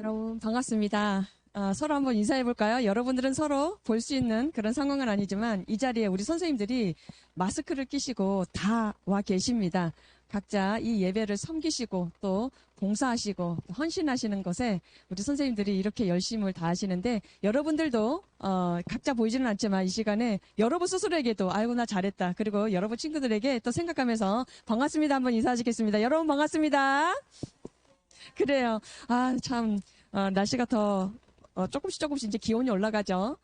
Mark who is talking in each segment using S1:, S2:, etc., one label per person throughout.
S1: 여러분 반갑습니다. 서로 한번 인사해 볼까요? 여러분들은 서로 볼 수 있는 그런 상황은 아니지만 이 자리에 우리 선생님들이 마스크를 끼시고 다 와 계십니다. 각자 이 예배를 섬기시고 또 봉사하시고 헌신하시는 것에 우리 선생님들이 이렇게 열심을 다하시는데 여러분들도 각자 보이지는 않지만 이 시간에 여러분 스스로에게도 아이고 나 잘했다. 그리고 여러분 친구들에게 또 생각하면서 반갑습니다. 한번 인사하시겠습니다. 여러분 반갑습니다. 그래요. 참 날씨가 더 조금씩 이제 기온이 올라가죠.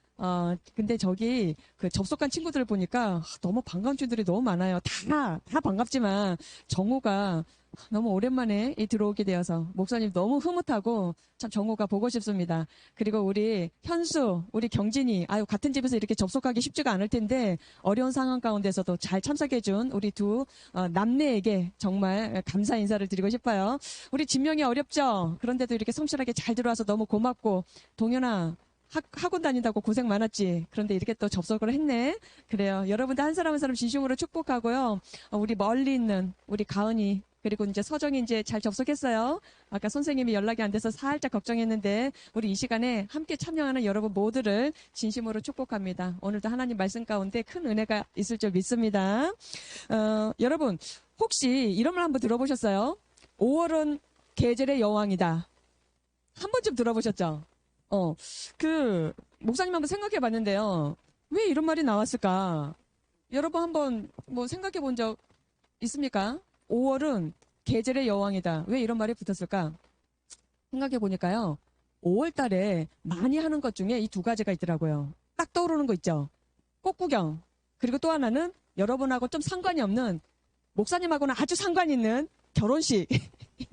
S1: 근데 저기 그 접속한 친구들을 보니까 너무 반가운 친구들이 너무 많아요. 다 반갑지만 정우가 너무 오랜만에 들어오게 되어서 목사님 너무 흐뭇하고 참 정우가 보고 싶습니다. 그리고 우리 현수, 우리 경진이 같은 집에서 이렇게 접속하기 쉽지가 않을 텐데 어려운 상황 가운데서도 잘 참석해준 우리 두 남매에게 정말 감사 인사를 드리고 싶어요. 우리 진명이 어렵죠? 그런데도 이렇게 성실하게 잘 들어와서 너무 고맙고 동현아 학원 다닌다고 고생 많았지. 그런데 이렇게 또 접속을 했네. 그래요. 여러분들 한 사람 한 사람 진심으로 축복하고요. 우리 멀리 있는 우리 가은이 그리고 이제 서정이 이제 잘 접속했어요. 아까 선생님이 연락이 안 돼서 살짝 걱정했는데 우리 이 시간에 함께 참여하는 여러분 모두를 진심으로 축복합니다. 오늘도 하나님 말씀 가운데 큰 은혜가 있을 줄 믿습니다. 여러분 혹시 이런 말 한번 들어보셨어요? 5월은 계절의 여왕이다. 한 번쯤 들어보셨죠? 목사님 한번 생각해 봤는데요. 왜 이런 말이 나왔을까? 여러분 한번 생각해 본 적 있습니까? 5월은 계절의 여왕이다. 왜 이런 말이 붙었을까? 생각해 보니까요. 5월 달에 많이 하는 것 중에 이 두 가지가 있더라고요. 딱 떠오르는 거 있죠? 꽃구경. 그리고 또 하나는 여러분하고 좀 상관이 없는 목사님하고는 아주 상관 있는 결혼식.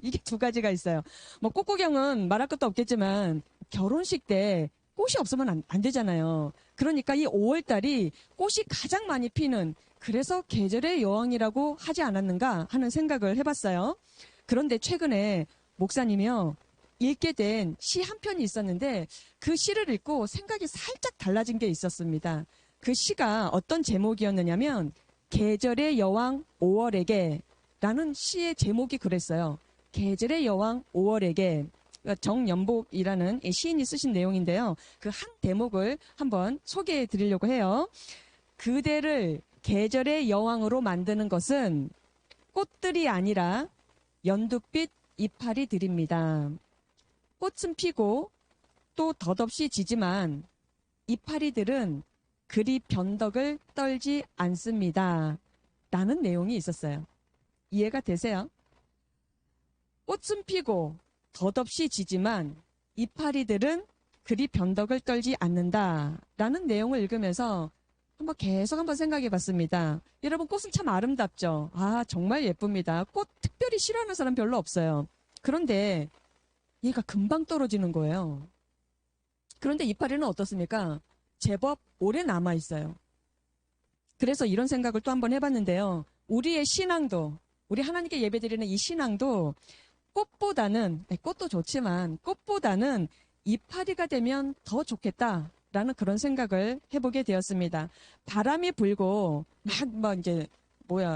S1: 이게 두 가지가 있어요. 꽃구경은 말할 것도 없겠지만 결혼식 때 꽃이 없으면 안 되잖아요. 그러니까 이 5월 달이 꽃이 가장 많이 피는 그래서 계절의 여왕이라고 하지 않았는가 하는 생각을 해봤어요. 그런데 최근에 목사님이요. 읽게 된 시 한 편이 있었는데 그 시를 읽고 생각이 살짝 달라진 게 있었습니다. 그 시가 어떤 제목이었느냐면 계절의 여왕 5월에게 라는 시의 제목이 그랬어요. 계절의 여왕 5월에게 정연복이라는 시인이 쓰신 내용인데요. 그 한 대목을 한번 소개해 드리려고 해요. 그대를 계절의 여왕으로 만드는 것은 꽃들이 아니라 연두빛 이파리들입니다. 꽃은 피고 또 덧없이 지지만 이파리들은 그리 변덕을 떨지 않습니다. 라는 내용이 있었어요. 이해가 되세요? 꽃은 피고 덧없이 지지만 이파리들은 그리 변덕을 떨지 않는다라는 내용을 읽으면서 계속 한번 생각해 봤습니다. 여러분 꽃은 참 아름답죠? 정말 예쁩니다. 꽃 특별히 싫어하는 사람 별로 없어요. 그런데 얘가 금방 떨어지는 거예요. 그런데 이파리는 어떻습니까? 제법 오래 남아 있어요. 그래서 이런 생각을 또 한번 해봤는데요. 우리의 신앙도 우리 하나님께 예배드리는 이 신앙도 꽃보다는 꽃도 좋지만 꽃보다는 이파리가 되면 더 좋겠다라는 그런 생각을 해보게 되었습니다. 바람이 불고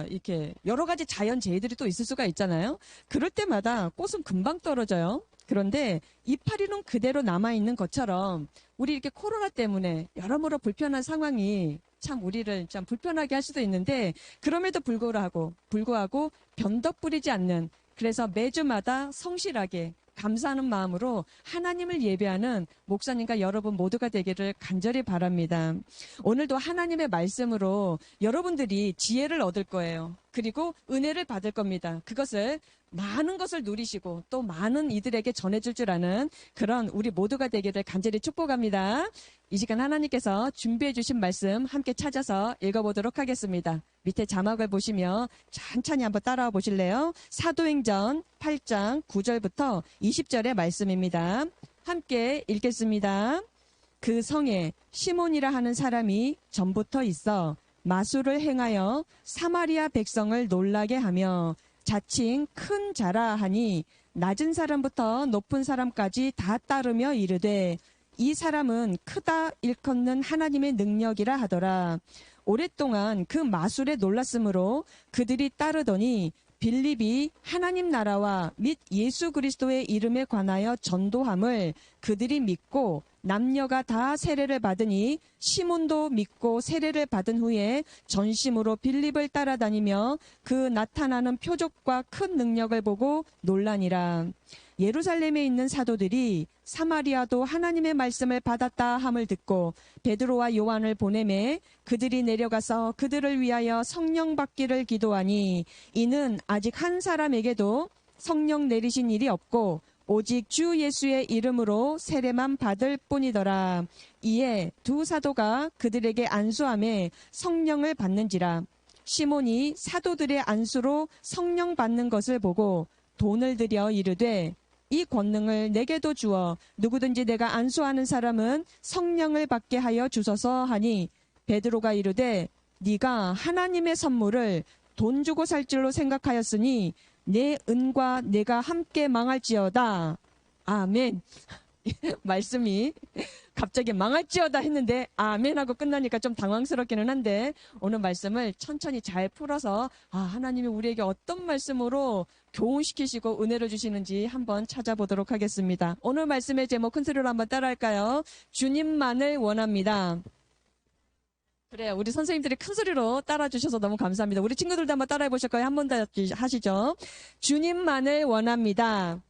S1: 이렇게 여러 가지 자연 재해들이 또 있을 수가 있잖아요. 그럴 때마다 꽃은 금방 떨어져요. 그런데 이파리는 그대로 남아있는 것처럼 우리 이렇게 코로나 때문에 여러모로 불편한 상황이 참 우리를 참 불편하게 할 수도 있는데 그럼에도 불구하고 변덕 부리지 않는 그래서 매주마다 성실하게 감사하는 마음으로 하나님을 예배하는 목사님과 여러분 모두가 되기를 간절히 바랍니다. 오늘도 하나님의 말씀으로 여러분들이 지혜를 얻을 거예요. 그리고 은혜를 받을 겁니다. 그것을 많은 것을 누리시고 또 많은 이들에게 전해줄 줄 아는 그런 우리 모두가 되기를 간절히 축복합니다. 이 시간 하나님께서 준비해 주신 말씀 함께 찾아서 읽어보도록 하겠습니다. 밑에 자막을 보시며 천천히 한번 따라와 보실래요? 사도행전 8장 9절부터 20절의 말씀입니다. 함께 읽겠습니다. 그 성에 시몬이라 하는 사람이 전부터 있어 마술을 행하여 사마리아 백성을 놀라게 하며 자칭 큰 자라 하니 낮은 사람부터 높은 사람까지 다 따르며 이르되 이 사람은 크다 일컫는 하나님의 능력이라 하더라. 오랫동안 그 마술에 놀랐으므로 그들이 따르더니 빌립이 하나님 나라와 및 예수 그리스도의 이름에 관하여 전도함을 그들이 믿고 남녀가 다 세례를 받으니 시몬도 믿고 세례를 받은 후에 전심으로 빌립을 따라다니며 그 나타나는 표적과 큰 능력을 보고 놀라니라. 예루살렘에 있는 사도들이 사마리아도 하나님의 말씀을 받았다 함을 듣고 베드로와 요한을 보내매 그들이 내려가서 그들을 위하여 성령 받기를 기도하니 이는 아직 한 사람에게도 성령 내리신 일이 없고 오직 주 예수의 이름으로 세례만 받을 뿐이더라. 이에 두 사도가 그들에게 안수하며 성령을 받는지라. 시몬이 사도들의 안수로 성령 받는 것을 보고 돈을 들여 이르되 이 권능을 내게도 주어 누구든지 내가 안수하는 사람은 성령을 받게 하여 주소서 하니 베드로가 이르되 네가 하나님의 선물을 돈 주고 살 줄로 생각하였으니 내 은과 내가 함께 망할지어다. 아멘. 말씀이 갑자기 망할지어다 했는데 아멘 하고 끝나니까 좀 당황스럽기는 한데 오늘 말씀을 천천히 잘 풀어서 하나님이 우리에게 어떤 말씀으로 교훈시키시고 은혜를 주시는지 한번 찾아보도록 하겠습니다. 오늘 말씀의 제목 큰 소리로 한번 따라할까요? 주님만을 원합니다. 그래요. 우리 선생님들이 큰 소리로 따라주셔서 너무 감사합니다. 우리 친구들도 한번 따라해 보실 거예요? 한 번 더 하시죠. 주님만을 원합니다.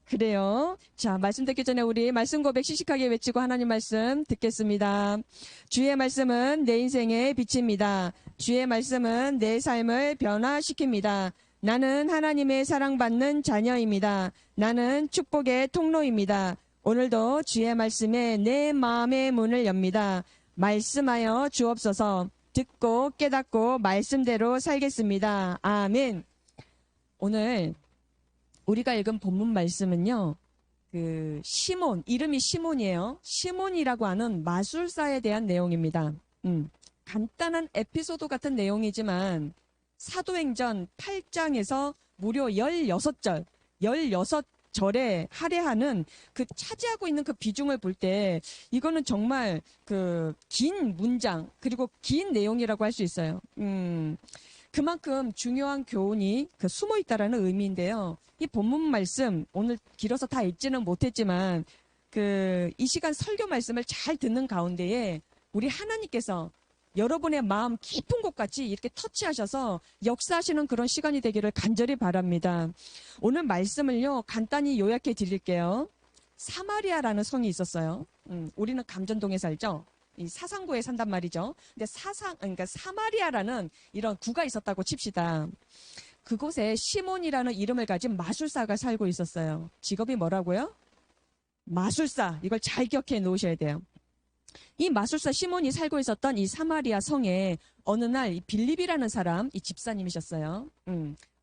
S1: 그래요. 자, 말씀 듣기 전에 우리 말씀 고백 시식하게 외치고 하나님 말씀 듣겠습니다. 주의 말씀은 내 인생의 빛입니다. 주의 말씀은 내 삶을 변화시킵니다. 나는 하나님의 사랑받는 자녀입니다. 나는 축복의 통로입니다. 오늘도 주의 말씀에 내 마음의 문을 엽니다. 말씀하여 주옵소서. 듣고 깨닫고 말씀대로 살겠습니다. 아멘. 오늘 우리가 읽은 본문 말씀은요, 시몬, 이름이 시몬이에요. 시몬이라고 하는 마술사에 대한 내용입니다. 간단한 에피소드 같은 내용이지만 사도행전 8장에서 무려 16절, 16절에 할애하는 차지하고 있는 그 비중을 볼 때 이거는 정말 긴 문장 그리고 긴 내용이라고 할 수 있어요. 그만큼 중요한 교훈이 숨어 있다라는 의미인데요. 이 본문 말씀 오늘 길어서 다 읽지는 못했지만 이 시간 설교 말씀을 잘 듣는 가운데에 우리 하나님께서 여러분의 마음 깊은 곳까지 이렇게 터치하셔서 역사하시는 그런 시간이 되기를 간절히 바랍니다. 오늘 말씀을요 간단히 요약해 드릴게요. 사마리아라는 성이 있었어요. 우리는 감전동에 살죠. 이 사상구에 산단 말이죠. 근데 그러니까 사마리아라는 이런 구가 있었다고 칩시다. 그곳에 시몬이라는 이름을 가진 마술사가 살고 있었어요. 직업이 뭐라고요? 마술사. 이걸 잘 기억해 놓으셔야 돼요. 이 마술사 시몬이 살고 있었던 이 사마리아 성에 어느 날 이 빌립이라는 사람, 이 집사님이셨어요.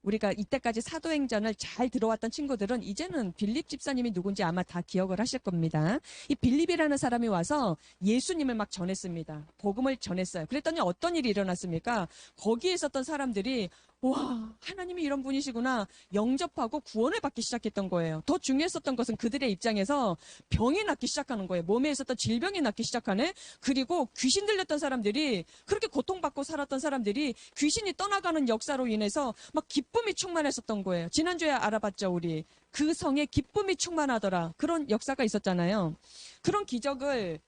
S1: 우리가 이때까지 사도행전을 잘 들어왔던 친구들은 이제는 빌립 집사님이 누군지 아마 다 기억을 하실 겁니다. 이 빌립이라는 사람이 와서 예수님을 막 전했습니다. 복음을 전했어요. 그랬더니 어떤 일이 일어났습니까? 거기에 있었던 사람들이 와, 하나님이 이런 분이시구나 영접하고 구원을 받기 시작했던 거예요. 더 중요했었던 것은 그들의 입장에서 병이 낫기 시작하는 거예요. 몸에 있었던 질병이 낫기 시작하네. 그리고 귀신 들렸던 사람들이 그렇게 고통받고 살았던 사람들이 귀신이 떠나가는 역사로 인해서 막 기쁨이 충만했었던 거예요. 지난주에 알아봤죠, 우리. 그 성에 기쁨이 충만하더라. 그런 역사가 있었잖아요. 그런 기적을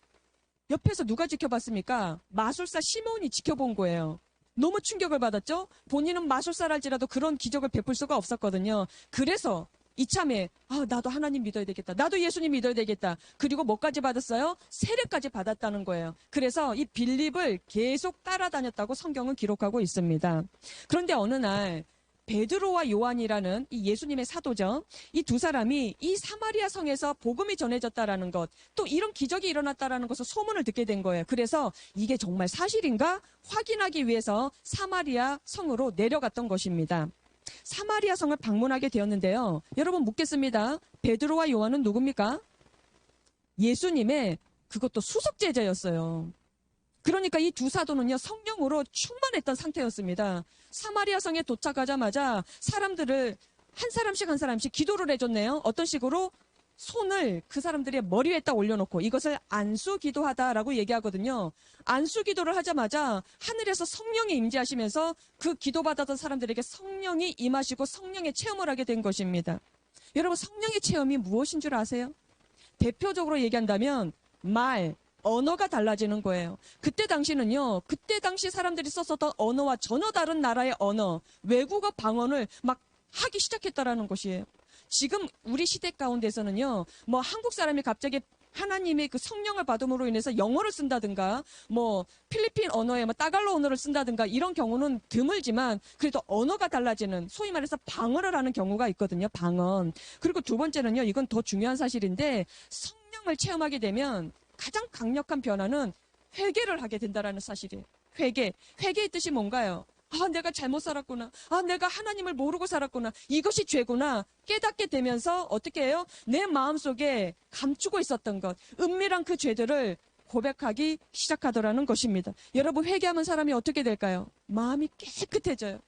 S1: 옆에서 누가 지켜봤습니까? 마술사 시몬이 지켜본 거예요. 너무 충격을 받았죠? 본인은 마술사랄지라도 그런 기적을 베풀 수가 없었거든요. 그래서 이참에 나도 하나님 믿어야 되겠다. 나도 예수님 믿어야 되겠다. 그리고 뭐까지 받았어요? 세례까지 받았다는 거예요. 그래서 이 빌립을 계속 따라다녔다고 성경은 기록하고 있습니다. 그런데 어느 날 베드로와 요한이라는 이 예수님의 사도죠. 이 두 사람이 이 사마리아 성에서 복음이 전해졌다라는 것, 또 이런 기적이 일어났다라는 것을 소문을 듣게 된 거예요. 그래서 이게 정말 사실인가 확인하기 위해서 사마리아 성으로 내려갔던 것입니다. 사마리아 성을 방문하게 되었는데요. 여러분 묻겠습니다. 베드로와 요한은 누굽니까? 예수님의 그것도 수석 제자였어요. 그러니까 이 두 사도는요, 성령으로 충만했던 상태였습니다. 사마리아 성에 도착하자마자 사람들을 한 사람씩 기도를 해줬네요. 어떤 식으로? 손을 그 사람들의 머리 위에 딱 올려놓고 이것을 안수기도하다라고 얘기하거든요. 안수기도를 하자마자 하늘에서 성령이 임재하시면서 그 기도받았던 사람들에게 성령이 임하시고 성령의 체험을 하게 된 것입니다. 여러분, 성령의 체험이 무엇인 줄 아세요? 대표적으로 얘기한다면 언어가 달라지는 거예요. 그때 당시는요, 그때 당시 사람들이 썼었던 언어와 전혀 다른 나라의 언어, 외국어 방언을 막 하기 시작했다라는 것이에요. 지금 우리 시대 가운데서는요, 뭐 한국 사람이 갑자기 하나님의 그 성령을 받음으로 인해서 영어를 쓴다든가, 뭐 필리핀 언어에 뭐 따갈로 언어를 쓴다든가 이런 경우는 드물지만 그래도 언어가 달라지는, 소위 말해서 방언을 하는 경우가 있거든요. 방언. 그리고 두 번째는요, 이건 더 중요한 사실인데, 성령을 체험하게 되면 가장 강력한 변화는 회개를 하게 된다라는 사실이에요. 회개의 뜻이 뭔가요? 내가 잘못 살았구나. 내가 하나님을 모르고 살았구나. 이것이 죄구나. 깨닫게 되면서 어떻게 해요? 내 마음속에 감추고 있었던 것, 은밀한 그 죄들을 고백하기 시작하더라는 것입니다. 여러분, 회개하면 사람이 어떻게 될까요? 마음이 깨끗해져요.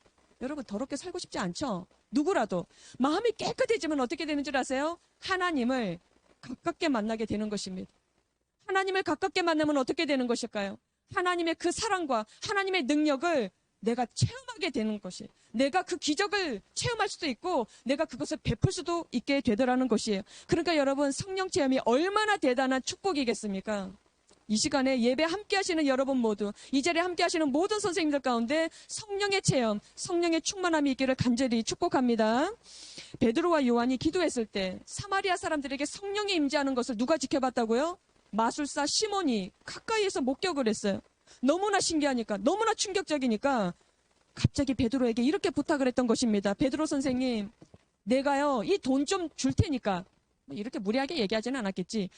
S1: 여러분, 더럽게 살고 싶지 않죠? 누구라도. 마음이 깨끗해지면 어떻게 되는 줄 아세요? 하나님을 가깝게 만나게 되는 것입니다. 하나님을 가깝게 만나면 어떻게 되는 것일까요? 하나님의 그 사랑과 하나님의 능력을 내가 체험하게 되는 것이, 내가 그 기적을 체험할 수도 있고 내가 그것을 베풀 수도 있게 되더라는 것이에요. 그러니까 여러분, 성령 체험이 얼마나 대단한 축복이겠습니까? 이 시간에 예배 함께 하시는 여러분 모두, 이 자리에 함께 하시는 모든 선생님들 가운데 성령의 체험, 성령의 충만함이 있기를 간절히 축복합니다. 베드로와 요한이 기도했을 때 사마리아 사람들에게 성령이 임재하는 것을 누가 지켜봤다고요? 마술사 시몬이 가까이에서 목격을 했어요. 너무나 신기하니까, 너무나 충격적이니까 갑자기 베드로에게 이렇게 부탁을 했던 것입니다. 베드로 선생님, 내가요, 이 돈 좀 줄 테니까, 이렇게 무리하게 얘기하지는 않았겠지.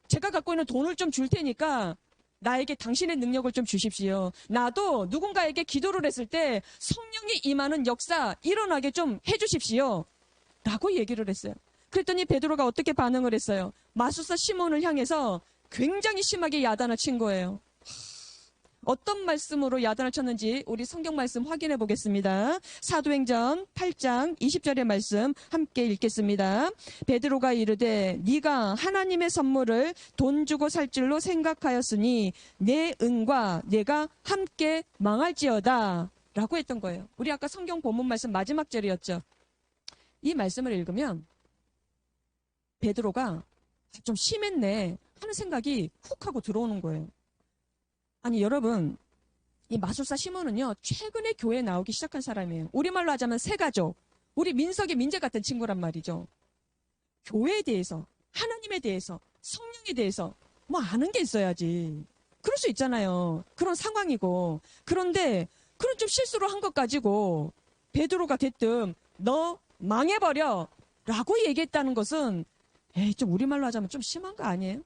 S1: 제가 갖고 있는 돈을 좀 줄 테니까 나에게 당신의 능력을 좀 주십시오. 나도 누군가에게 기도를 했을 때 성령이 임하는 역사 일어나게 좀 해주십시오. 라고 얘기를 했어요. 그랬더니 베드로가 어떻게 반응을 했어요? 마술사 시몬을 향해서 굉장히 심하게 야단을 친 거예요. 어떤 말씀으로 야단을 쳤는지 우리 성경 말씀 확인해 보겠습니다. 사도행전 8장 20절의 말씀 함께 읽겠습니다. 베드로가 이르되 네가 하나님의 선물을 돈 주고 살 줄로 생각하였으니 내 은과 내가 함께 망할지어다 라고 했던 거예요. 우리 아까 성경 본문 말씀 마지막 절이었죠. 이 말씀을 읽으면 베드로가 좀 심했네 하는 생각이 훅 하고 들어오는 거예요. 아니 여러분, 이 마술사 시몬은요, 최근에 교회에 나오기 시작한 사람이에요. 우리말로 하자면 새가족, 우리 민석이 민재 같은 친구란 말이죠. 교회에 대해서, 하나님에 대해서, 성령에 대해서 뭐 아는 게 있어야지. 그럴 수 있잖아요. 그런 상황이고. 그런데 그런 좀 실수를 한 것 가지고 베드로가 대뜸 너 망해버려 라고 얘기했다는 것은 좀 우리말로 하자면 좀 심한 거 아니에요?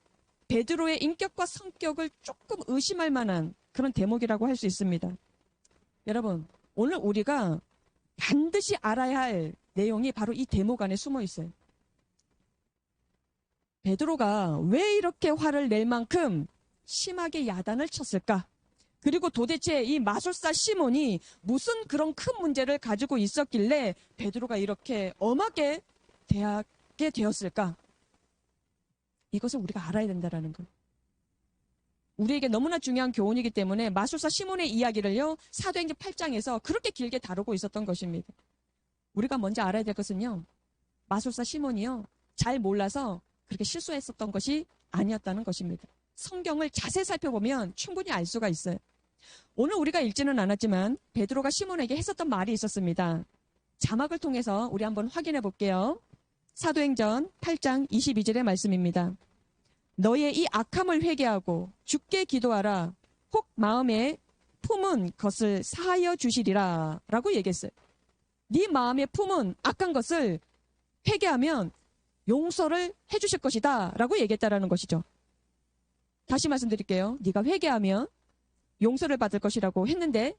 S1: 베드로의 인격과 성격을 조금 의심할 만한 그런 대목이라고 할 수 있습니다. 여러분, 오늘 우리가 반드시 알아야 할 내용이 바로 이 대목 안에 숨어 있어요. 베드로가 왜 이렇게 화를 낼 만큼 심하게 야단을 쳤을까? 그리고 도대체 이 마술사 시몬이 무슨 그런 큰 문제를 가지고 있었길래 베드로가 이렇게 엄하게 대하게 되었을까? 이것을 우리가 알아야 된다는 거예요. 우리에게 너무나 중요한 교훈이기 때문에 마술사 시몬의 이야기를요, 사도행전 8장에서 그렇게 길게 다루고 있었던 것입니다. 우리가 먼저 알아야 될 것은요, 마술사 시몬이요, 잘 몰라서 그렇게 실수했었던 것이 아니었다는 것입니다. 성경을 자세히 살펴보면 충분히 알 수가 있어요. 오늘 우리가 읽지는 않았지만 베드로가 시몬에게 했었던 말이 있었습니다. 자막을 통해서 우리 한번 확인해 볼게요. 사도행전 8장 22절의 말씀입니다. 너의 이 악함을 회개하고 주께 기도하라. 혹 마음에 품은 것을 사하여 주시리라 라고 얘기했어요. 네 마음에 품은 악한 것을 회개하면 용서를 해주실 것이다 라고 얘기했다라는 것이죠. 다시 말씀드릴게요. 네가 회개하면 용서를 받을 것이라고 했는데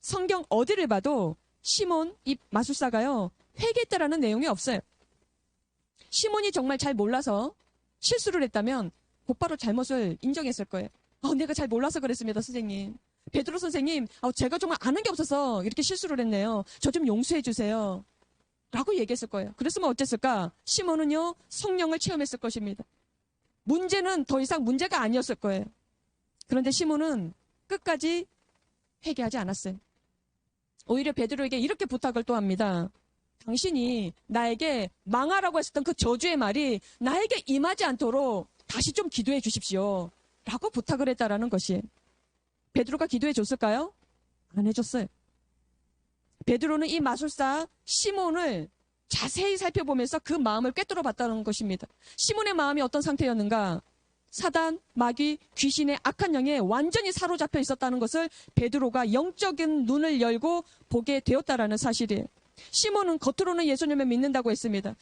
S1: 성경 어디를 봐도 시몬 이 마술사가요, 회개했다라는 내용이 없어요. 시몬이 정말 잘 몰라서 실수를 했다면 곧바로 잘못을 인정했을 거예요. 내가 잘 몰라서 그랬습니다, 선생님. 베드로 선생님, 제가 정말 아는 게 없어서 이렇게 실수를 했네요. 저 좀 용서해 주세요. 라고 얘기했을 거예요. 그랬으면 어땠을까? 시몬은요, 성령을 체험했을 것입니다. 문제는 더 이상 문제가 아니었을 거예요. 그런데 시몬은 끝까지 회개하지 않았어요. 오히려 베드로에게 이렇게 부탁을 또 합니다. 당신이 나에게 망하라고 했었던 그 저주의 말이 나에게 임하지 않도록 다시 좀 기도해 주십시오. 라고 부탁을 했다라는 것이. 베드로가 기도해 줬을까요? 안 해줬어요. 베드로는 이 마술사 시몬을 자세히 살펴보면서 그 마음을 꿰뚫어 봤다는 것입니다. 시몬의 마음이 어떤 상태였는가? 사단, 마귀, 귀신의 악한 영에 완전히 사로잡혀 있었다는 것을 베드로가 영적인 눈을 열고 보게 되었다라는 사실이에요. 시몬은 겉으로는 예수님을 믿는다고 했습니다.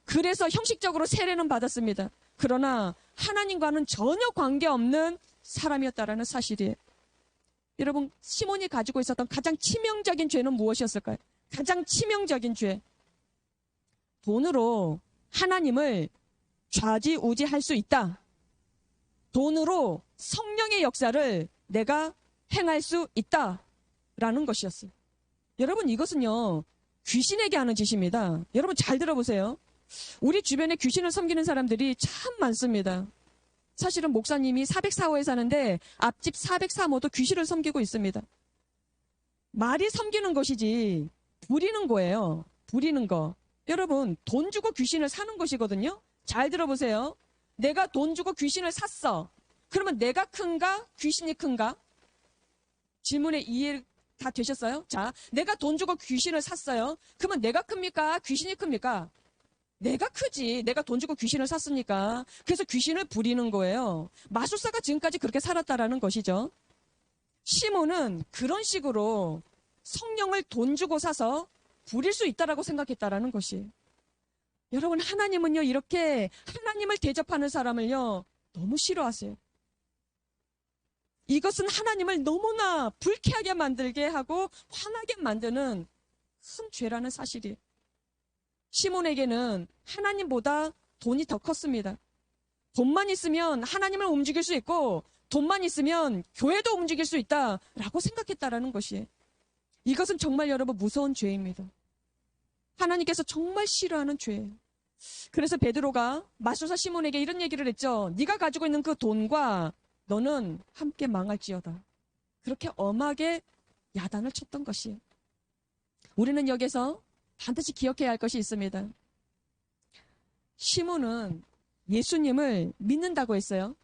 S1: 그래서 형식적으로 세례는 받았습니다. 그러나 하나님과는 전혀 관계없는 사람이었다라는 사실이에요. 여러분, 시몬이 가지고 있었던 가장 치명적인 죄는 무엇이었을까요? 가장 치명적인 죄. 돈으로 하나님을 좌지우지할 수 있다. 돈으로 성령의 역사를 내가 행할 수 있다라는 것이었어요. 여러분, 이것은요, 귀신에게 하는 짓입니다. 여러분 잘 들어보세요. 우리 주변에 귀신을 섬기는 사람들이 참 많습니다. 사실은 목사님이 404호에 사는데 앞집 403호도 귀신을 섬기고 있습니다. 말이 섬기는 것이지 부리는 거예요. 부리는 거. 여러분, 돈 주고 귀신을 사는 것이거든요. 잘 들어보세요. 내가 돈 주고 귀신을 샀어. 그러면 내가 큰가? 귀신이 큰가? 질문에 이해 다 되셨어요? 자, 내가 돈 주고 귀신을 샀어요. 그러면 내가 큽니까? 귀신이 큽니까? 내가 크지. 내가 돈 주고 귀신을 샀으니까. 그래서 귀신을 부리는 거예요. 마술사가 지금까지 그렇게 살았다라는 것이죠. 시몬은 그런 식으로 성령을 돈 주고 사서 부릴 수 있다라고 생각했다라는 것이. 여러분, 하나님은요, 이렇게 하나님을 대접하는 사람을요, 너무 싫어하세요. 이것은 하나님을 너무나 불쾌하게 만들게 하고 화나게 만드는 큰 죄라는 사실이에요. 시몬에게는 하나님보다 돈이 더 컸습니다. 돈만 있으면 하나님을 움직일 수 있고 돈만 있으면 교회도 움직일 수 있다라고 생각했다라는 것이에요. 이것은 정말 여러분 무서운 죄입니다. 하나님께서 정말 싫어하는 죄예요. 그래서 베드로가 마술사 시몬에게 이런 얘기를 했죠. 네가 가지고 있는 그 돈과 너는 함께 망할지어다. 그렇게 엄하게 야단을 쳤던 것이에요. 우리는 여기서 반드시 기억해야 할 것이 있습니다. 시몬은 예수님을 믿는다고 했어요.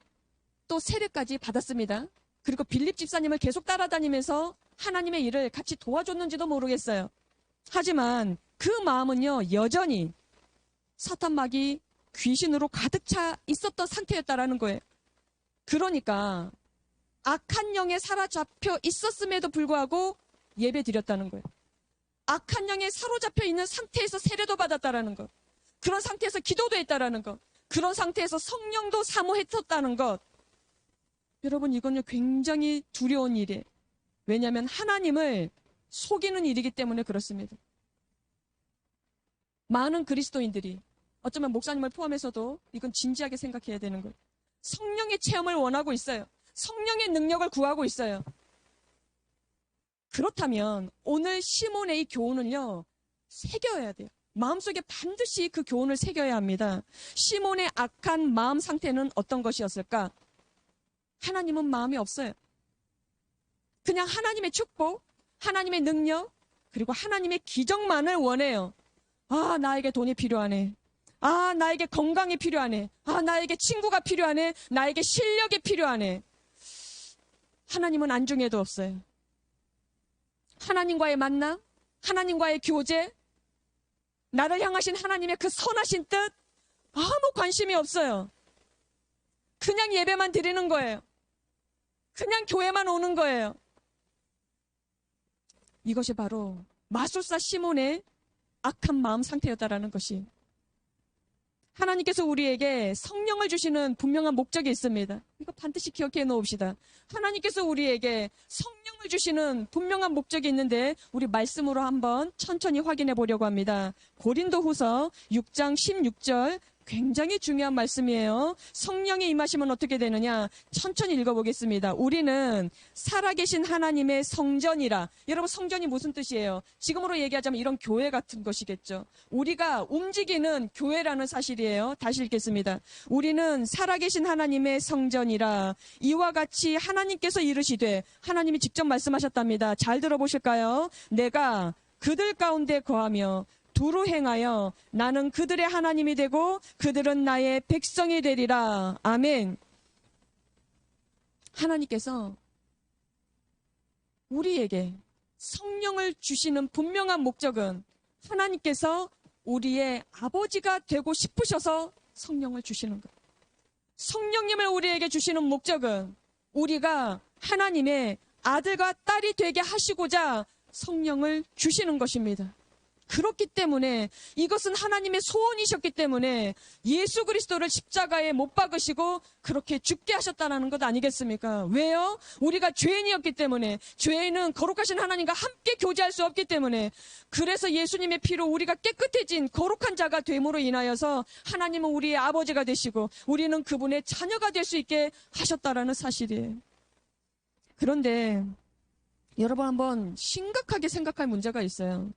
S1: 또 세례까지 받았습니다. 그리고 빌립 집사님을 계속 따라다니면서 하나님의 일을 같이 도와줬는지도 모르겠어요. 하지만 그 마음은요, 여전히 사탄 마귀 귀신으로 가득 차 있었던 상태였다라는 거예요. 그러니까 악한 영에 사로잡혀 있었음에도 불구하고 예배 드렸다는 거예요. 악한 영에 사로잡혀 있는 상태에서 세례도 받았다라는 것. 그런 상태에서 기도도 했다라는 것. 그런 상태에서 성령도 사모했었다는 것. 여러분, 이건요 굉장히 두려운 일이에요. 왜냐하면 하나님을 속이는 일이기 때문에 그렇습니다. 많은 그리스도인들이 어쩌면 목사님을 포함해서도 이건 진지하게 생각해야 되는 거예요. 성령의 체험을 원하고 있어요. 성령의 능력을 구하고 있어요. 그렇다면 오늘 시몬의 이 교훈을요, 새겨야 돼요. 마음속에 반드시 그 교훈을 새겨야 합니다. 시몬의 악한 마음 상태는 어떤 것이었을까? 하나님은 마음이 없어요. 그냥 하나님의 축복, 하나님의 능력, 그리고 하나님의 기적만을 원해요. 아, 나에게 돈이 필요하네. 아, 나에게 건강이 필요하네. 아, 나에게 친구가 필요하네. 나에게 실력이 필요하네. 하나님은 안중에도 없어요. 하나님과의 만남, 하나님과의 교제, 나를 향하신 하나님의 그 선하신 뜻, 아무 관심이 없어요. 그냥 예배만 드리는 거예요. 그냥 교회만 오는 거예요. 이것이 바로 마술사 시몬의 악한 마음 상태였다라는 것이. 하나님께서 우리에게 성령을 주시는 분명한 목적이 있습니다. 이거 반드시 기억해 놓읍시다. 하나님께서 우리에게 성령을 주시는 분명한 목적이 있는데 우리 말씀으로 한번 천천히 확인해 보려고 합니다. 고린도후서 6장 16절 굉장히 중요한 말씀이에요. 성령이 임하시면 어떻게 되느냐? 천천히 읽어보겠습니다. 우리는 살아계신 하나님의 성전이라. 여러분, 성전이 무슨 뜻이에요? 지금으로 얘기하자면 이런 교회 같은 것이겠죠. 우리가 움직이는 교회라는 사실이에요. 다시 읽겠습니다. 우리는 살아계신 하나님의 성전이라. 이와 같이 하나님께서 이르시되, 하나님이 직접 말씀하셨답니다. 잘 들어보실까요? 내가 그들 가운데 거하며 두루 행하여 나는 그들의 하나님이 되고 그들은 나의 백성이 되리라. 아멘. 하나님께서 우리에게 성령을 주시는 분명한 목적은 하나님께서 우리의 아버지가 되고 싶으셔서 성령을 주시는 것. 성령님을 우리에게 주시는 목적은 우리가 하나님의 아들과 딸이 되게 하시고자 성령을 주시는 것입니다. 그렇기 때문에 이것은 하나님의 소원이셨기 때문에 예수 그리스도를 십자가에 못 박으시고 그렇게 죽게 하셨다는 것 아니겠습니까? 왜요? 우리가 죄인이었기 때문에, 죄인은 거룩하신 하나님과 함께 교제할 수 없기 때문에, 그래서 예수님의 피로 우리가 깨끗해진 거룩한 자가 됨으로 인하여서 하나님은 우리의 아버지가 되시고 우리는 그분의 자녀가 될 수 있게 하셨다라는 사실이에요. 그런데 여러분, 한번 심각하게 생각할 문제가 있어요.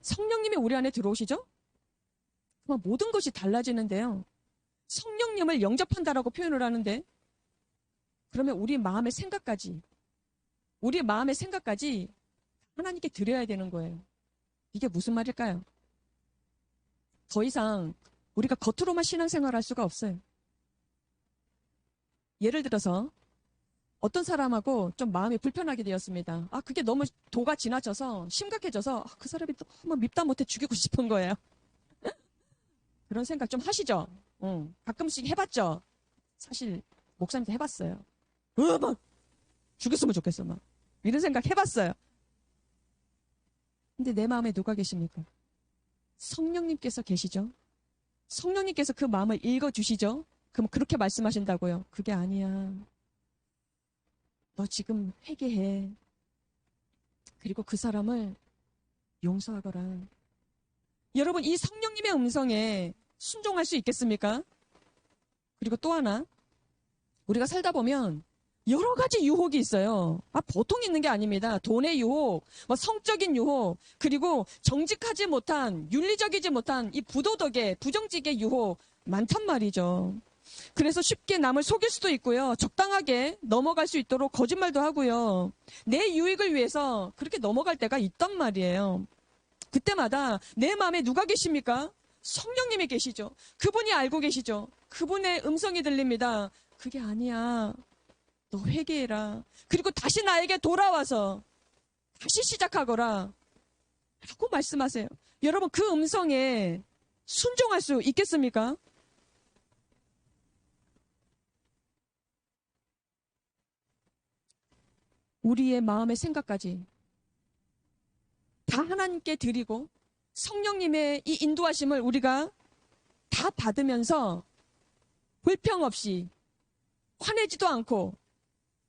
S1: 성령님이 우리 안에 들어오시죠? 그럼 모든 것이 달라지는데요. 성령님을 영접한다라고 표현을 하는데, 그러면 우리 마음의 생각까지 하나님께 드려야 되는 거예요. 이게 무슨 말일까요? 더 이상 우리가 겉으로만 신앙생활을 할 수가 없어요. 예를 들어서 어떤 사람하고 좀 마음이 불편하게 되었습니다. 그게 너무 도가 지나쳐서 심각해져서 그 사람이 너무 밉다 못해 죽이고 싶은 거예요. 그런 생각 좀 하시죠? 가끔씩 해봤죠? 사실 목사님도 해봤어요. 막 죽였으면 좋겠어, 막 이런 생각 해봤어요. 근데 내 마음에 누가 계십니까? 성령님께서 계시죠? 성령님께서 그 마음을 읽어주시죠? 그럼 그렇게 말씀하신다고요? 그게 아니야. 너 지금 회개해. 그리고 그 사람을 용서하거라. 여러분, 이 성령님의 음성에 순종할 수 있겠습니까? 그리고 또 하나, 우리가 살다 보면 여러 가지 유혹이 있어요. 보통 있는 게 아닙니다. 돈의 유혹, 성적인 유혹, 그리고 정직하지 못한, 윤리적이지 못한 이 부도덕의, 부정직의 유혹 많단 말이죠. 그래서 쉽게 남을 속일 수도 있고요. 적당하게 넘어갈 수 있도록 거짓말도 하고요. 내 유익을 위해서 그렇게 넘어갈 때가 있단 말이에요. 그때마다 내 마음에 누가 계십니까? 성령님이 계시죠. 그분이 알고 계시죠. 그분의 음성이 들립니다. 그게 아니야. 너 회개해라. 그리고 다시 나에게 돌아와서 다시 시작하거라. 라고 말씀하세요. 여러분, 그 음성에 순종할 수 있겠습니까? 우리의 마음의 생각까지 다 하나님께 드리고 성령님의 이 인도하심을 우리가 다 받으면서 불평 없이, 화내지도 않고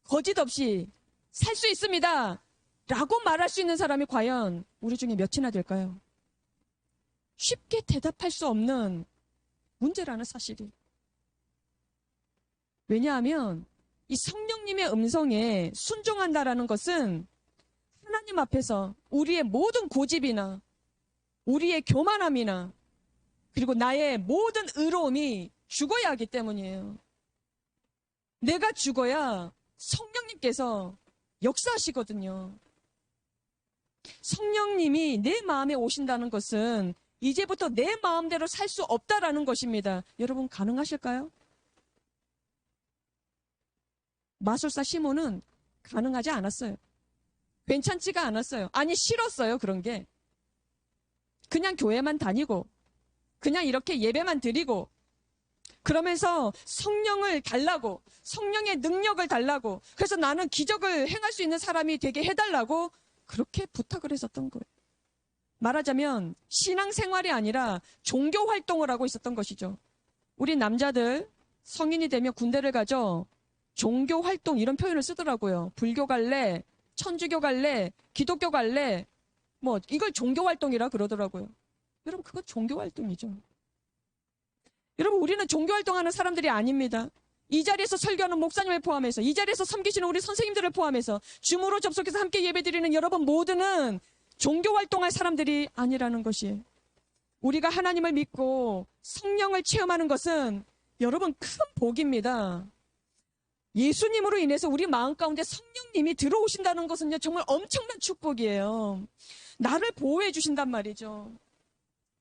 S1: 거짓 없이 살 수 있습니다 라고 말할 수 있는 사람이 과연 우리 중에 몇이나 될까요? 쉽게 대답할 수 없는 문제라는 사실이. 왜냐하면 이 성령님의 음성에 순종한다라는 것은 하나님 앞에서 우리의 모든 고집이나 우리의 교만함이나 그리고 나의 모든 의로움이 죽어야 하기 때문이에요. 내가 죽어야 성령님께서 역사하시거든요. 성령님이 내 마음에 오신다는 것은 이제부터 내 마음대로 살 수 없다라는 것입니다. 여러분, 가능하실까요? 마술사 시몬은 가능하지 않았어요. 괜찮지가 않았어요. 아니, 싫었어요, 그런 게. 그냥 교회만 다니고 그냥 이렇게 예배만 드리고 그러면서 성령을 달라고, 성령의 능력을 달라고, 그래서 나는 기적을 행할 수 있는 사람이 되게 해달라고 그렇게 부탁을 했었던 거예요. 말하자면 신앙생활이 아니라 종교 활동을 하고 있었던 것이죠. 우리 남자들 성인이 되면 군대를 가죠. 종교 활동 이런 표현을 쓰더라고요. 불교 갈래, 천주교 갈래, 기독교 갈래, 뭐 이걸 종교활동이라 그러더라고요. 여러분 그건 종교활동이죠. 여러분 우리는 종교활동하는 사람들이 아닙니다. 이 자리에서 설교하는 목사님을 포함해서 이 자리에서 섬기시는 우리 선생님들을 포함해서 줌으로 접속해서 함께 예배드리는 여러분 모두는 종교활동할 사람들이 아니라는 것이에요. 우리가 하나님을 믿고 성령을 체험하는 것은 여러분 큰 복입니다. 예수님으로 인해서 우리 마음 가운데 성령님이 들어오신다는 것은요 정말 엄청난 축복이에요. 나를 보호해 주신단 말이죠.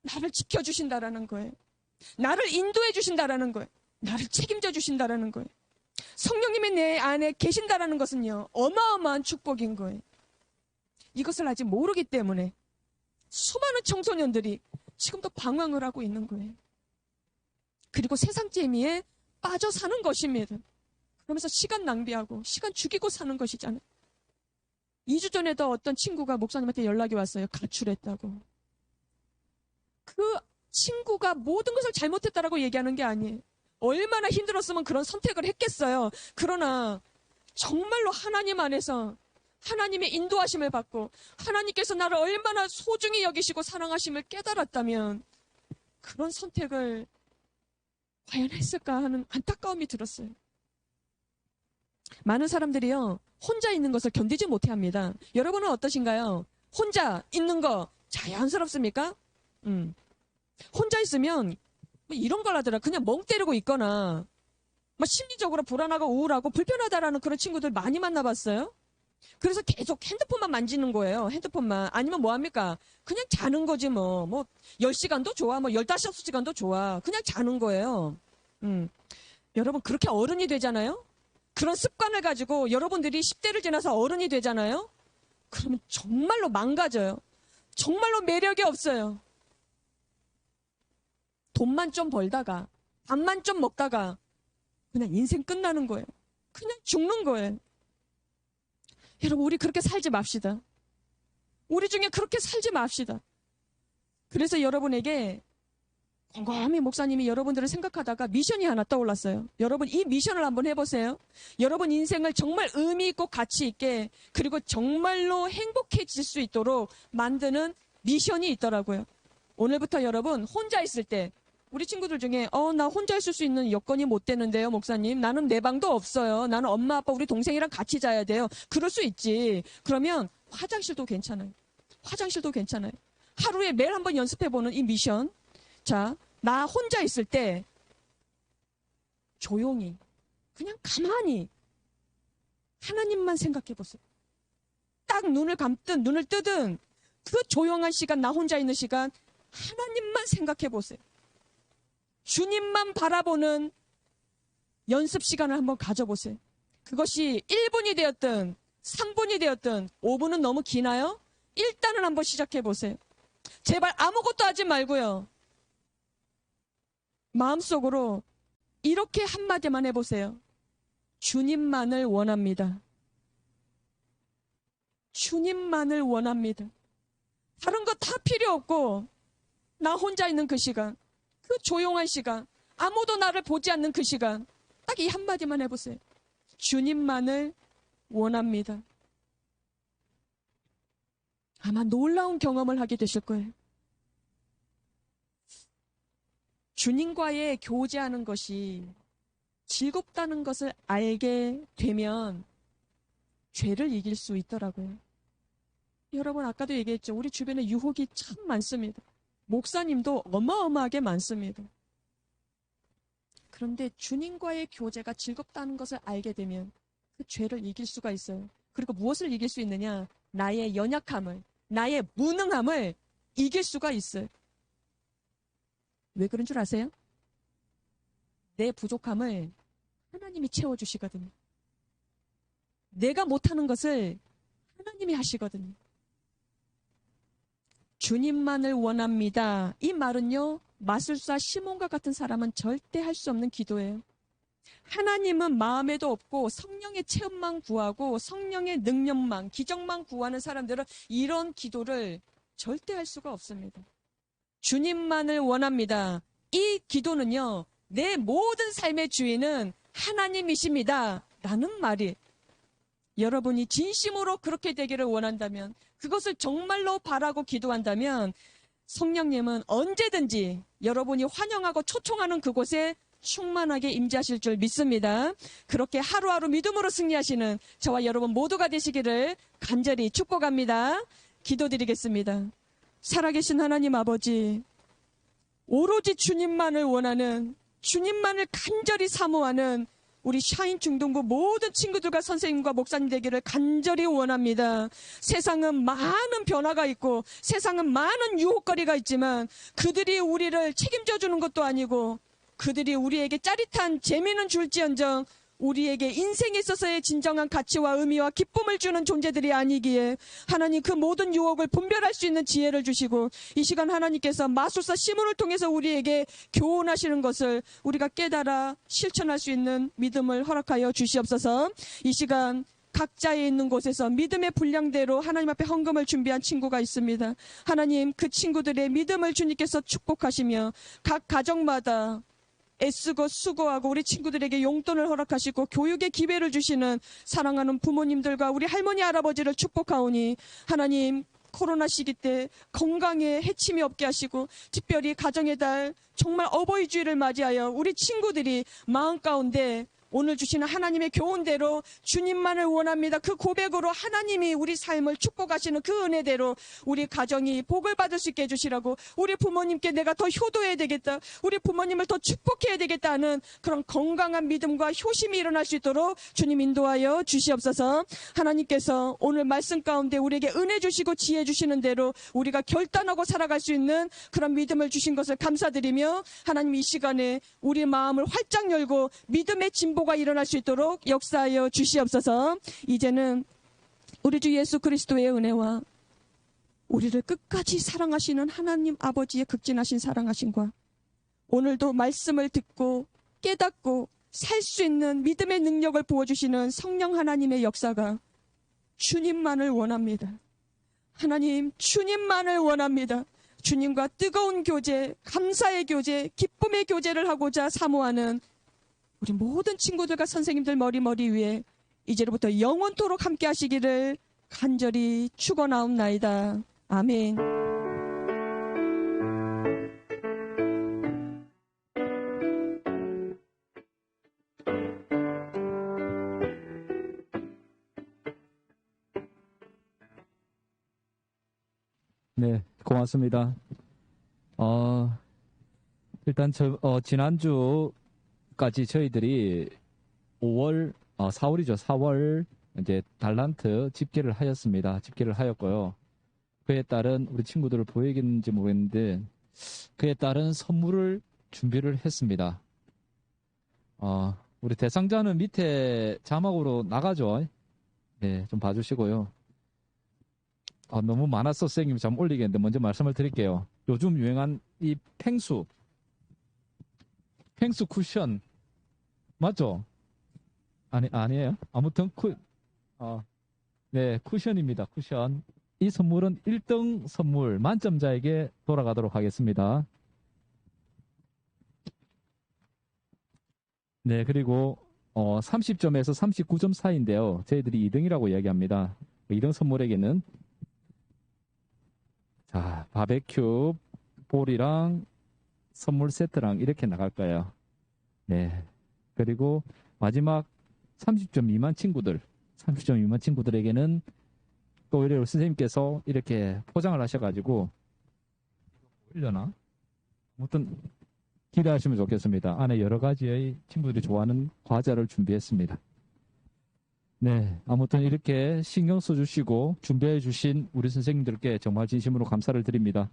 S1: 나를 지켜주신다라는 거예요. 나를 인도해 주신다라는 거예요. 나를 책임져 주신다라는 거예요. 성령님이 내 안에 계신다라는 것은요 어마어마한 축복인 거예요. 이것을 아직 모르기 때문에 수많은 청소년들이 지금도 방황을 하고 있는 거예요. 그리고 세상 재미에 빠져 사는 것입니다. 그러면서 시간 낭비하고 시간 죽이고 사는 것이잖아요. 2주 전에도 어떤 친구가 목사님한테 연락이 왔어요. 가출했다고. 그 친구가 모든 것을 잘못했다라고 얘기하는 게 아니에요. 얼마나 힘들었으면 그런 선택을 했겠어요. 그러나 정말로 하나님 안에서 하나님의 인도하심을 받고 하나님께서 나를 얼마나 소중히 여기시고 사랑하심을 깨달았다면 그런 선택을 과연 했을까 하는 안타까움이 들었어요. 많은 사람들이요 혼자 있는 것을 견디지 못해합니다. 여러분은 어떠신가요? 혼자 있는 거 자연스럽습니까? 혼자 있으면 뭐 이런 걸 하더라. 그냥 멍 때리고 있거나 막 심리적으로 불안하고 우울하고 불편하다라는 그런 친구들 많이 만나봤어요. 그래서 계속 핸드폰만 만지는 거예요. 핸드폰만. 아니면 뭐합니까? 그냥 자는 거지 뭐. 10시간도 좋아. 15시간도 좋아. 그냥 자는 거예요. 여러분 그렇게 어른이 되잖아요? 그런 습관을 가지고 여러분들이 10대를 지나서 어른이 되잖아요? 그러면 정말로 망가져요. 정말로 매력이 없어요. 돈만 좀 벌다가 밥만 좀 먹다가 그냥 인생 끝나는 거예요. 그냥 죽는 거예요. 여러분 우리 그렇게 살지 맙시다. 우리 중에 그렇게 살지 맙시다. 그래서 여러분에게 곰곰이 목사님이 여러분들을 생각하다가 미션이 하나 떠올랐어요. 여러분 이 미션을 한번 해보세요. 여러분 인생을 정말 의미 있고 가치 있게 그리고 정말로 행복해질 수 있도록 만드는 미션이 있더라고요. 오늘부터 여러분 혼자 있을 때 우리 친구들 중에 나 혼자 있을 수 있는 여건이 못 되는데요 목사님. 나는 내 방도 없어요. 나는 엄마 아빠 우리 동생이랑 같이 자야 돼요. 그럴 수 있지. 그러면 화장실도 괜찮아요. 화장실도 괜찮아요. 하루에 매일 한번 연습해보는 이 미션. 자, 나 혼자 있을 때 조용히 그냥 가만히 하나님만 생각해 보세요. 딱 눈을 감든 눈을 뜨든 그 조용한 시간, 나 혼자 있는 시간 하나님만 생각해 보세요. 주님만 바라보는 연습 시간을 한번 가져보세요. 그것이 1분이 되었든 3분이 되었든 5분은 너무 기나요? 일단은 한번 시작해 보세요. 제발 아무것도 하지 말고요. 마음속으로 이렇게 한마디만 해보세요. 주님만을 원합니다. 주님만을 원합니다. 다른 거 다 필요 없고 나 혼자 있는 그 시간, 그 조용한 시간, 아무도 나를 보지 않는 그 시간 딱 이 한마디만 해보세요. 주님만을 원합니다. 아마 놀라운 경험을 하게 되실 거예요. 주님과의 교제하는 것이 즐겁다는 것을 알게 되면 죄를 이길 수 있더라고요. 여러분 아까도 얘기했죠. 우리 주변에 유혹이 참 많습니다. 목사님도 어마어마하게 많습니다. 그런데 주님과의 교제가 즐겁다는 것을 알게 되면 그 죄를 이길 수가 있어요. 그리고 무엇을 이길 수 있느냐? 나의 연약함을, 나의 무능함을 이길 수가 있어요. 왜 그런 줄 아세요? 내 부족함을 하나님이 채워주시거든요. 내가 못하는 것을 하나님이 하시거든요. 주님만을 원합니다. 이 말은요, 마술사 시몬과 같은 사람은 절대 할 수 없는 기도예요. 하나님은 마음에도 없고 성령의 체험만 구하고 성령의 능력만, 기적만 구하는 사람들은 이런 기도를 절대 할 수가 없습니다. 주님만을 원합니다. 이 기도는요, 내 모든 삶의 주인은 하나님이십니다. 라는 말이 여러분이 진심으로 그렇게 되기를 원한다면, 그것을 정말로 바라고 기도한다면 성령님은 언제든지 여러분이 환영하고 초청하는 그곳에 충만하게 임재하실 줄 믿습니다. 그렇게 하루하루 믿음으로 승리하시는 저와 여러분 모두가 되시기를 간절히 축복합니다. 기도드리겠습니다. 살아계신 하나님 아버지, 오로지 주님만을 원하는, 주님만을 간절히 사모하는 우리 샤인 중동부 모든 친구들과 선생님과 목사님 되기를 간절히 원합니다. 세상은 많은 변화가 있고 세상은 많은 유혹거리가 있지만 그들이 우리를 책임져 주는 것도 아니고 그들이 우리에게 짜릿한 재미는 줄지언정 우리에게 인생에 있어서의 진정한 가치와 의미와 기쁨을 주는 존재들이 아니기에 하나님 그 모든 유혹을 분별할 수 있는 지혜를 주시고 이 시간 하나님께서 마술사 시몬을 통해서 우리에게 교훈하시는 것을 우리가 깨달아 실천할 수 있는 믿음을 허락하여 주시옵소서. 이 시간 각자에 있는 곳에서 믿음의 분량대로 하나님 앞에 헌금을 준비한 친구가 있습니다. 하나님 그 친구들의 믿음을 주님께서 축복하시며 각 가정마다 애쓰고 수고하고 우리 친구들에게 용돈을 허락하시고 교육의 기회를 주시는 사랑하는 부모님들과 우리 할머니 할아버지를 축복하오니 하나님 코로나 시기 때 건강에 해침이 없게 하시고 특별히 가정의 달 정말 어버이 주일을 맞이하여 우리 친구들이 마음 가운데 오늘 주시는 하나님의 교훈대로 주님만을 원합니다. 그 고백으로 하나님이 우리 삶을 축복하시는 그 은혜대로 우리 가정이 복을 받을 수 있게 해주시라고 우리 부모님께 내가 더 효도해야 되겠다. 우리 부모님을 더 축복해야 되겠다는 그런 건강한 믿음과 효심이 일어날 수 있도록 주님 인도하여 주시옵소서. 하나님께서 오늘 말씀 가운데 우리에게 은혜 주시고 지혜 주시는 대로 우리가 결단하고 살아갈 수 있는 그런 믿음을 주신 것을 감사드리며 하나님 이 시간에 우리 마음을 활짝 열고 믿음의 진보 가 일어날 수 있도록 역사하여 주시옵소서. 이제는 우리 주 예수 그리스도의 은혜와 우리를 끝까지 사랑하시는 하나님 아버지의 극진하신 사랑하심과 오늘도 말씀을 듣고 깨닫고 살 수 있는 믿음의 능력을 부어주시는 성령 하나님의 역사가 주님만을 원합니다. 하나님 주님만을 원합니다. 주님과 뜨거운 교제, 감사의 교제, 기쁨의 교제를 하고자 사모하는 우리 모든 친구들과 선생님들 머리 위에 이제로부터 영원토록 함께 하시기를 간절히 축원하옵나이다. 아멘.
S2: 네, 고맙습니다. 일단 지난주까지 저희들이 4월이죠. 4월 이제 달란트 집계를 하였습니다. 집계를 하였고요. 그에 따른 우리 친구들을 보이겠는지 모르겠는데 그에 따른 선물을 준비를 했습니다. 우리 대상자는 밑에 자막으로 나가죠. 네, 좀 봐주시고요. 너무 많아서 선생님이 좀 올리겠는데 먼저 말씀을 드릴게요. 요즘 유행한 이 펭수 쿠션 맞죠? 아니에요. 아무튼 네, 쿠션입니다. 쿠션. 이 선물은 1등 선물 만점자에게 돌아가도록 하겠습니다. 네, 그리고 30점에서 39점 사이인데요. 저희들이 2등이라고 이야기합니다. 2등 선물에게는 자, 바베큐 볼이랑 선물 세트랑 이렇게 나갈 거예요. 네. 그리고 마지막 30점 미만 친구들에게는 또 오히려 선생님께서 이렇게 포장을 하셔가지고 올려나? 아무튼 기대하시면 좋겠습니다. 안에 여러 가지의 친구들이 좋아하는 과자를 준비했습니다. 네, 아무튼 이렇게 신경 써주시고 준비해 주신 우리 선생님들께 정말 진심으로 감사를 드립니다.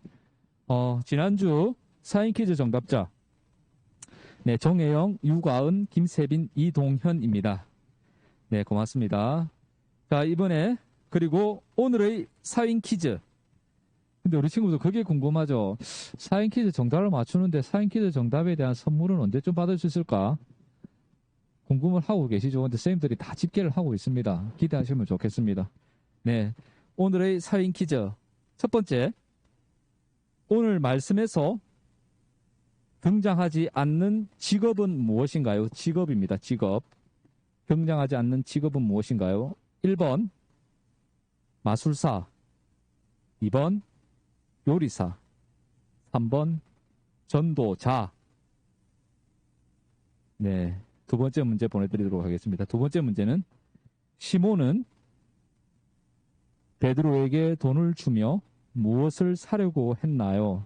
S2: 지난주 사인 퀴즈 정답자 네, 정혜영, 유가은, 김세빈, 이동현입니다. 네, 고맙습니다. 자, 이번에 그리고 오늘의 사인 퀴즈. 근데 우리 친구들 그게 궁금하죠. 사인 퀴즈 정답을 맞추는데 사인 퀴즈 정답에 대한 선물은 언제쯤 받을 수 있을까? 궁금을 하고 계시죠. 근데 선생님들이 다 집계를 하고 있습니다. 기대하시면 좋겠습니다. 네, 오늘의 사인 퀴즈 첫 번째, 오늘 말씀에서 등장하지 않는 직업은 무엇인가요? 직업입니다. 직업. 등장하지 않는 직업은 무엇인가요? 1번 마술사, 2번 요리사, 3번 전도자. 네, 두 번째 문제 보내드리도록 하겠습니다. 두 번째 문제는 시몬은 베드로에게 돈을 주며 무엇을 사려고 했나요?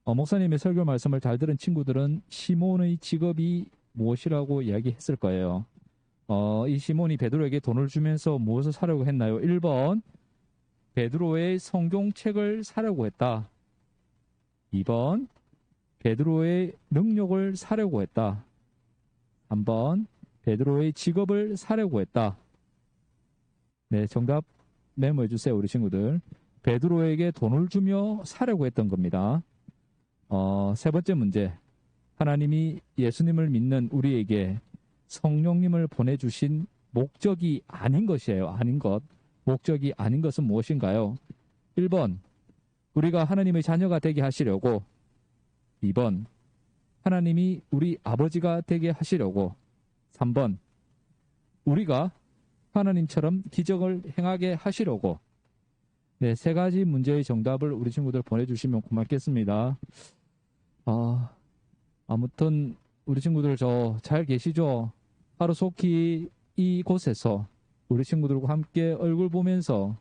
S2: 목사님의 설교 말씀을 잘 들은 친구들은 시몬의 직업이 무엇이라고 이야기했을 거예요. 이 시몬이 베드로에게 돈을 주면서 무엇을 사려고 했나요? 1번 베드로의 성경책을 사려고 했다. 2번 베드로의 능력을 사려고 했다. 3번 베드로의 직업을 사려고 했다. 네, 정답 메모해 주세요, 우리 친구들. 베드로에게 돈을 주며 사려고 했던 겁니다. 세 번째 문제. 하나님이 예수님을 믿는 우리에게 성령님을 보내주신 목적이 아닌 것이에요. 아닌 것. 목적이 아닌 것은 무엇인가요? 1번, 우리가 하나님의 자녀가 되게 하시려고. 2번, 하나님이 우리 아버지가 되게 하시려고. 3번, 우리가 하나님처럼 기적을 행하게 하시려고. 네, 세 가지 문제의 정답을 우리 친구들 보내주시면 고맙겠습니다. 아무튼 우리 친구들 저 잘 계시죠? 하루속히 이곳에서 우리 친구들과 함께 얼굴 보면서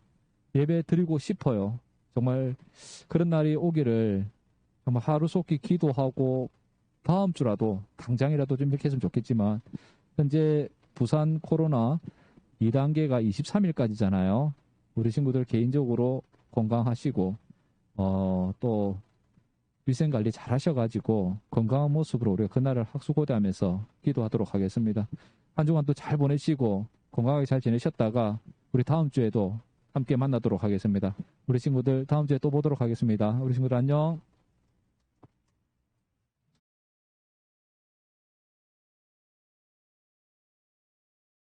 S2: 예배 드리고 싶어요. 정말 그런 날이 오기를 정말 하루속히 기도하고 다음 주라도 당장이라도 좀 이렇게 했으면 좋겠지만 현재 부산 코로나 2단계가 23일까지잖아요. 우리 친구들 개인적으로 건강하시고 또 위생관리 잘 하셔가지고 건강한 모습으로 우리가 그날을 학수고대하면서 기도하도록 하겠습니다. 한 주간 또 잘 보내시고 건강하게 잘 지내셨다가 우리 다음 주에도 함께 만나도록 하겠습니다. 우리 친구들 다음 주에 또 보도록 하겠습니다. 우리 친구들 안녕.